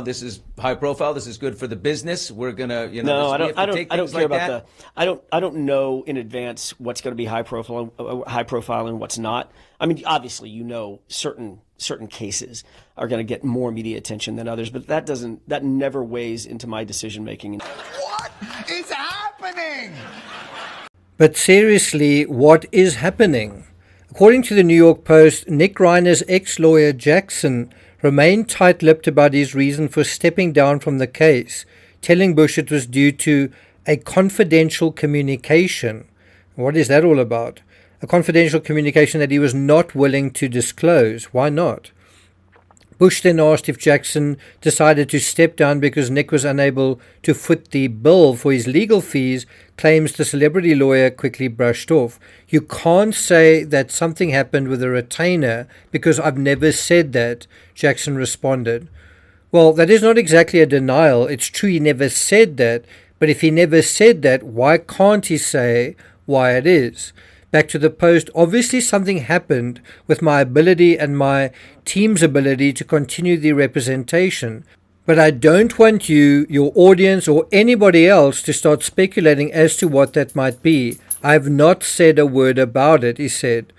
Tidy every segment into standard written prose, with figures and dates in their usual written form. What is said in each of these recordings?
This is high profile. This is good for the business. We're gonna, No, I we don't. have I to don't. take I don't things care like about that. I don't know in advance what's going to be high profile, and what's not. I mean, obviously, certain cases are going to get more media attention than others, but that never weighs into my decision making. What is happening? But seriously, what is happening? According to the New York Post, Nick Reiner's ex-lawyer Jackson remained tight-lipped about his reason for stepping down from the case, telling Bush it was due to a confidential communication. What is that all about? A confidential communication that he was not willing to disclose. Why not? Bush then asked if Jackson decided to step down because Nick was unable to foot the bill for his legal fees, claims the celebrity lawyer quickly brushed off. You can't say that something happened with a retainer because I've never said that, Jackson responded. Well, that is not exactly a denial. It's true he never said that, but if he never said that, why can't he say why it is? Back to the Post, obviously something happened with my ability and my team's ability to continue the representation. But I don't want you, your audience, or anybody else to start speculating as to what that might be. I have not said a word about it, he said.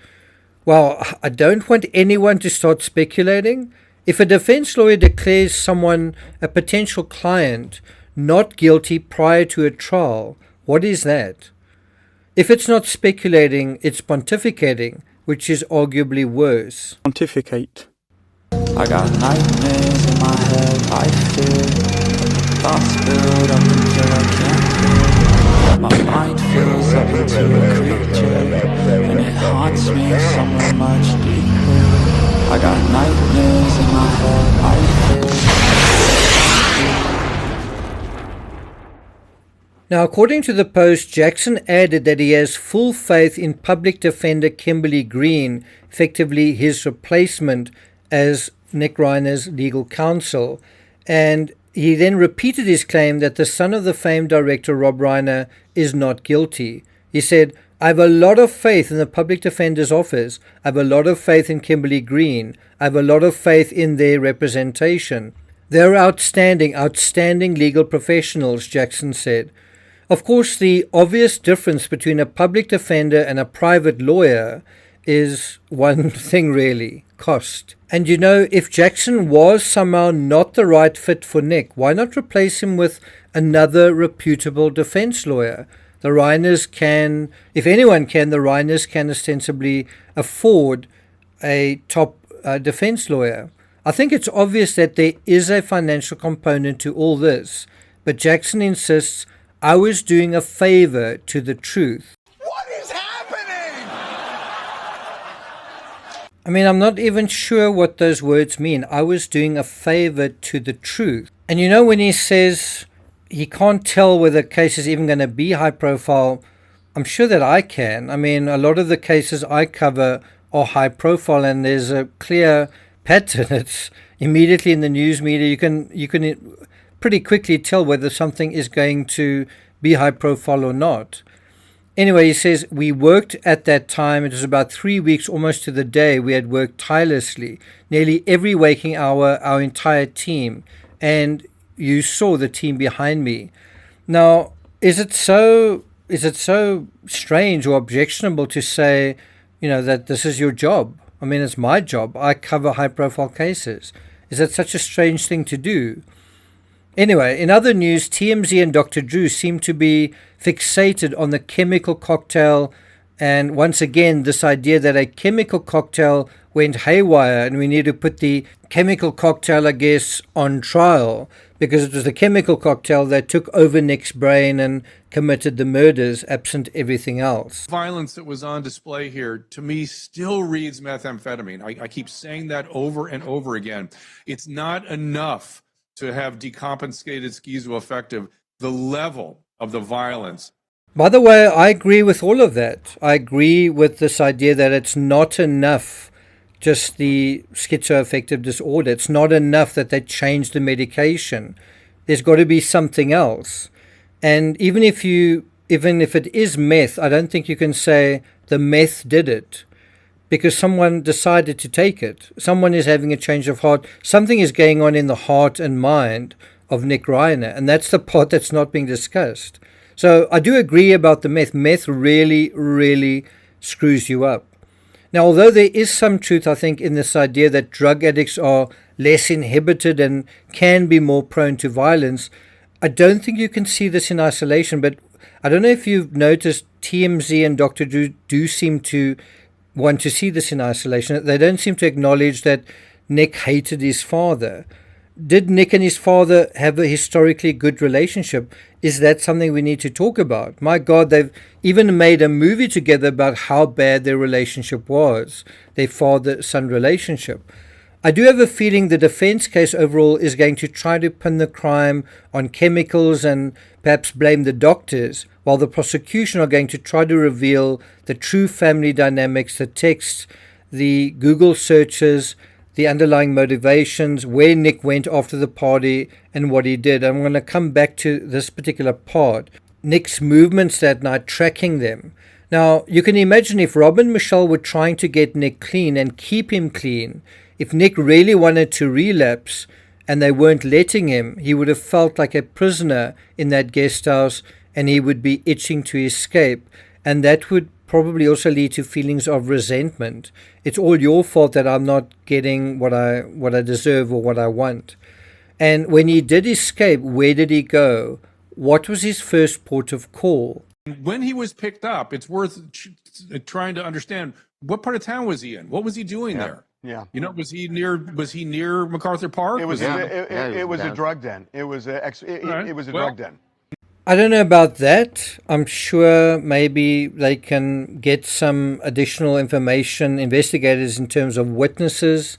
Well, I don't want anyone to start speculating. If a defense lawyer declares someone, a potential client, not guilty prior to a trial, what is that? If it's not speculating, it's pontificating, which is arguably worse. Pontificate. I got nightmares in my head, I fear. Thoughts build up until I can't feel. My mind fills up into a creature, and it haunts me somewhere much deeper. I got nightmares in my head, I fear. Now, according to the Post, Jackson added that he has full faith in public defender Kimberly Green, effectively his replacement as Nick Reiner's legal counsel, and he then repeated his claim that the son of the famed director Rob Reiner is not guilty. He said, I have a lot of faith in the public defender's office. I have a lot of faith in Kimberly Green. I have a lot of faith in their representation. They're outstanding legal professionals, Jackson said. Of course, the obvious difference between a public defender and a private lawyer is one thing really, cost. And if Jackson was somehow not the right fit for Nick, why not replace him with another reputable defense lawyer? The Reiners can, if anyone can, the Reiners can ostensibly afford a top defense lawyer. I think it's obvious that there is a financial component to all this, but Jackson insists I was doing a favor to the truth. What is happening? I mean, I'm not even sure what those words mean. I was doing a favor to the truth. And when he says he can't tell whether a case is even going to be high profile, I'm sure that I can. I mean, a lot of the cases I cover are high profile, and there's a clear pattern. It's immediately in the news media. You can pretty quickly tell whether something is going to be high profile or not. Anyway, he says, we worked at that time. It was about 3 weeks, almost to the day. We had worked tirelessly, nearly every waking hour, our entire team. And you saw the team behind me. Now, is it so strange or objectionable to say, that this is your job? I mean, it's my job. I cover high profile cases. Is that such a strange thing to do? Anyway, in other news, TMZ and Dr. Drew seem to be fixated on the chemical cocktail, and once again, this idea that a chemical cocktail went haywire and we need to put the chemical cocktail, I guess, on trial because it was the chemical cocktail that took over Nick's brain and committed the murders, absent everything else. Violence that was on display here, to me, still reads methamphetamine. I keep saying that over and over again. It's not enough to have decompensated schizoaffective, the level of the violence. By the way, I agree with all of that. I agree with this idea that it's not enough just the schizoaffective disorder. It's not enough that they change the medication. There's got to be something else. And even if it is meth, I don't think you can say the meth did it, because someone decided to take it. Someone is having a change of heart. Something is going on in the heart and mind of Nick Reiner, and that's the part that's not being discussed. So I do agree about the meth. Meth really, really screws you up. Now, although there is some truth, I think, in this idea that drug addicts are less inhibited and can be more prone to violence, I don't think you can see this in isolation. But I don't know if you've noticed TMZ and Dr. Drew do seem to want to see this in isolation. They don't seem to acknowledge that Nick hated his father. Did Nick and his father have a historically good relationship? Is that something we need to talk about? My God, they've even made a movie together about how bad their relationship was, their father-son relationship. I do have a feeling the defense case overall is going to try to pin the crime on chemicals and perhaps blame the doctors, while the prosecution are going to try to reveal the true family dynamics, the texts, the Google searches, the underlying motivations, where Nick went after the party and what he did. I'm going to come back to this particular part. Nick's movements that night, tracking them. Now, you can imagine if Rob and Michelle were trying to get Nick clean and keep him clean, if Nick really wanted to relapse and they weren't letting him, he would have felt like a prisoner in that guest house and he would be itching to escape. And that would probably also lead to feelings of resentment. It's all your fault that I'm not getting what I deserve or what I want. And when he did escape, where did he go? What was his first port of call? When he was picked up, it's worth trying to understand what part of town was he in? What was he doing there? Yeah. You know, was he near MacArthur Park? It was a drug den. It was a drug den. I don't know about that. I'm sure maybe they can get some additional information, investigators, in terms of witnesses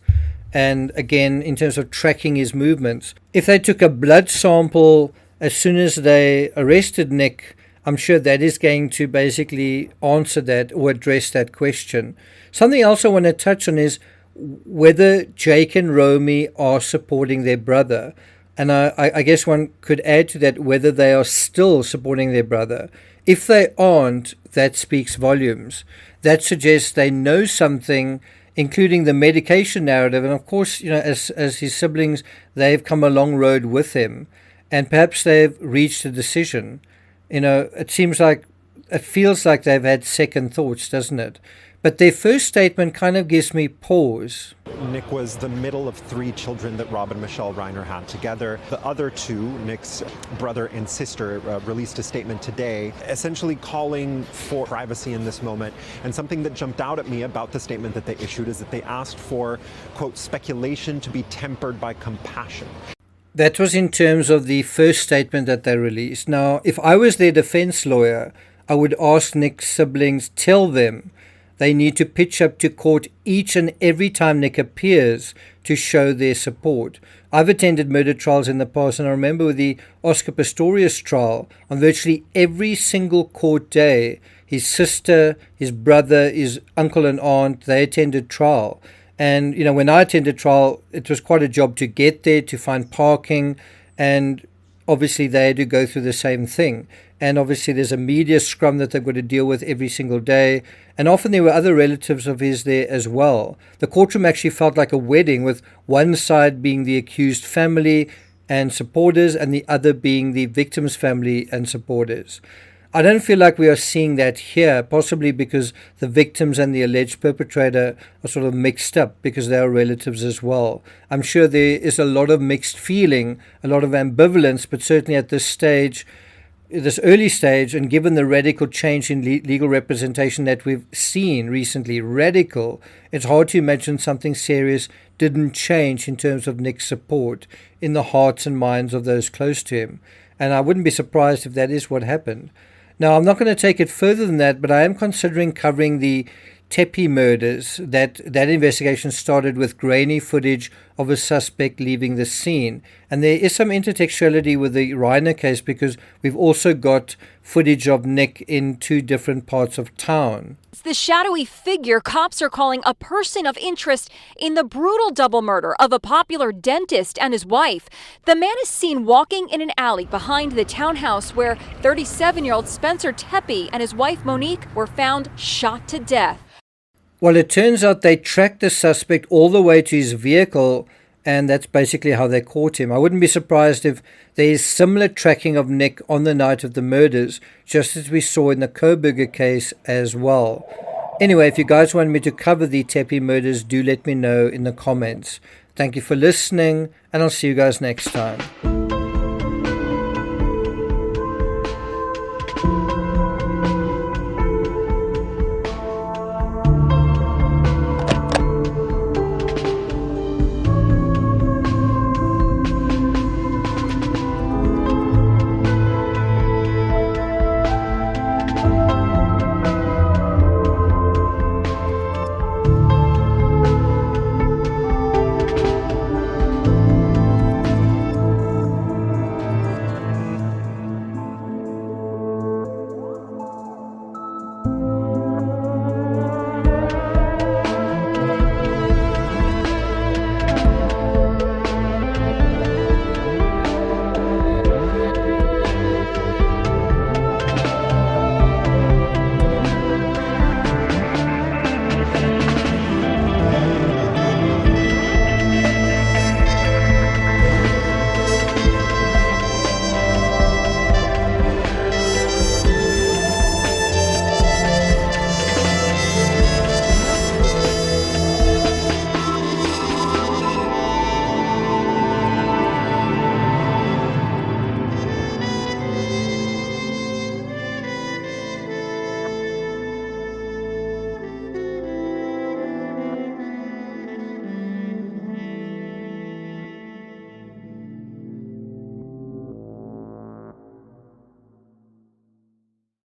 and, again, in terms of tracking his movements. If they took a blood sample as soon as they arrested Nick, I'm sure that is going to basically answer that or address that question. Something else I want to touch on is whether Jake and Romy are supporting their brother. And I guess one could add to that whether they are still supporting their brother. If they aren't, that speaks volumes. That suggests they know something, including the medication narrative. And of course, you know, as his siblings, they've come a long road with him. And perhaps they've reached a decision. You know, it feels like they've had second thoughts, doesn't it? But their first statement kind of gives me pause. Nick was the middle of 3 children that Rob and Michelle Reiner had together. The other 2, Nick's brother and sister, released a statement today, essentially calling for privacy in this moment. And something that jumped out at me about the statement that they issued is that they asked for, quote, speculation to be tempered by compassion. That was in terms of the first statement that they released. Now, if I was their defense lawyer, I would ask Nick's siblings, tell them they need to pitch up to court each and every time Nick appears to show their support. I've attended murder trials in the past, and I remember with the Oscar Pistorius trial, on virtually every single court day, his sister, his brother, his uncle and aunt, they attended trial. And, you know, when I attended trial, it was quite a job to get there, to find parking, and obviously they had to go through the same thing. And obviously there's a media scrum that they've got to deal with every single day. And often there were other relatives of his there as well. The courtroom actually felt like a wedding, with one side being the accused family and supporters and the other being the victim's family and supporters. I don't feel like we are seeing that here, possibly because the victims and the alleged perpetrator are sort of mixed up because they are relatives as well. I'm sure there is a lot of mixed feeling, a lot of ambivalence, but certainly at this stage, this early stage, and given the radical change in legal representation that we've seen recently, radical, it's hard to imagine something serious didn't change in terms of Nick's support in the hearts and minds of those close to him. And I wouldn't be surprised if that is what happened. Now, I'm not going to take it further than that, but I am considering covering the Tepe murders. That investigation started with grainy footage of a suspect leaving the scene. And there is some intertextuality with the Reiner case because we've also got footage of Nick in 2 different parts of town. The shadowy figure cops are calling a person of interest in the brutal double murder of a popular dentist and his wife. The man is seen walking in an alley behind the townhouse where 37-year-old Spencer Tepe and his wife Monique were found shot to death. Well, it turns out they tracked the suspect all the way to his vehicle, and that's basically how they caught him. I wouldn't be surprised if there is similar tracking of Nick on the night of the murders, just as we saw in the Koberger case as well. Anyway, if you guys want me to cover the Tepe murders, do let me know in the comments. Thank you for listening, and I'll see you guys next time.